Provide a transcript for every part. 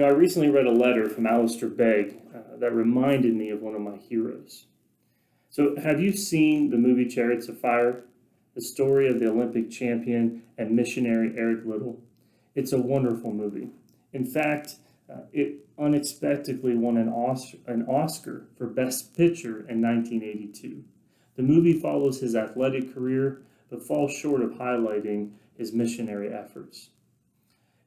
I recently read a letter from Alistair Begg that reminded me of one of my heroes. So, have you seen the movie Chariots of Fire? The story of the Olympic champion and missionary Eric Liddell? It's a wonderful movie. In fact, it unexpectedly won an Oscar for Best Picture in 1982. The movie follows his athletic career, but falls short of highlighting his missionary efforts.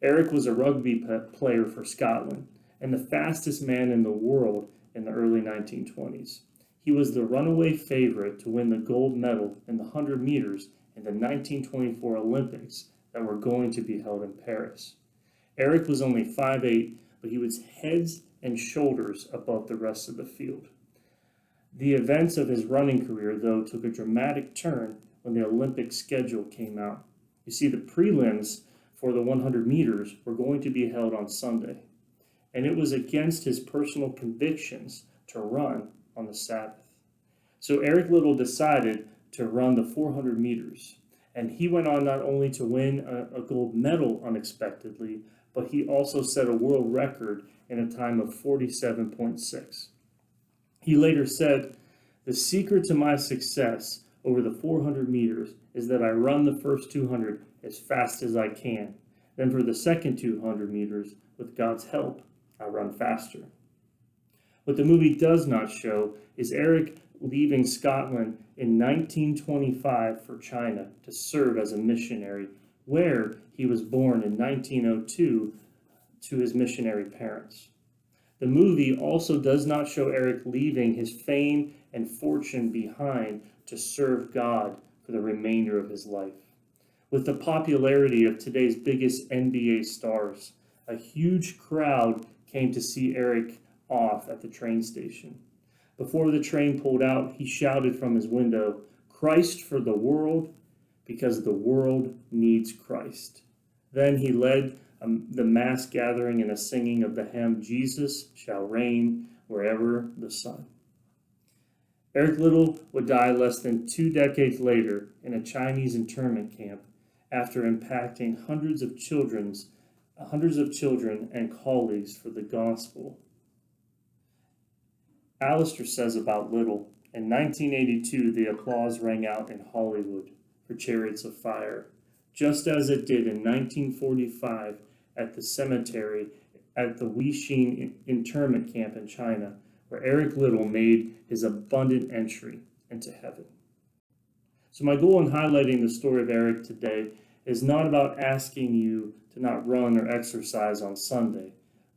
Eric was a rugby player for Scotland and the fastest man in the world in the early 1920s. He was the runaway favorite to win the gold medal in the 100 meters in the 1924 Olympics that were going to be held in Paris. Eric was only 5'8", but he was heads and shoulders above the rest of the field. The events of his running career, though, took a dramatic turn when the Olympic schedule came out. You see, the prelims for the 100 meters were going to be held on Sunday, and it was against his personal convictions to run on the Sabbath. So Eric Liddell decided to run the 400 meters, and he went on not only to win a gold medal unexpectedly, but he also set a world record in a time of 47.6. He later said, "The secret to my success over the 400 meters is that I run the first 200 as fast as I can. Then for the second 200 meters, with God's help, I run faster." What the movie does not show is Eric leaving Scotland in 1925 for China to serve as a missionary, where he was born in 1902 to his missionary parents. The movie also does not show Eric leaving his fame and fortune behind to serve God for the remainder of his life. With the popularity of today's biggest NBA stars, a huge crowd came to see Eric off at the train station. Before the train pulled out, he shouted from his window, "Christ for the world, because the world needs Christ." Then he led the mass gathering in a singing of the hymn, "Jesus shall reign wherever the sun." Eric Liddell would die less than 2 decades later in a Chinese internment camp after impacting hundreds of children and colleagues for the gospel. Alistair says about Liddell, in 1982 the applause rang out in Hollywood for Chariots of Fire, just as it did in 1945 at the cemetery at the Wuxing internment camp in China, where Eric Liddell made his abundant entry into heaven. So my goal in highlighting the story of Eric today is not about asking you to not run or exercise on Sunday,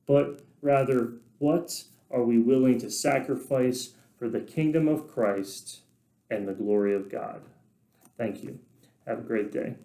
but rather, what are we willing to sacrifice for the kingdom of Christ and the glory of God? Thank you. Have a great day.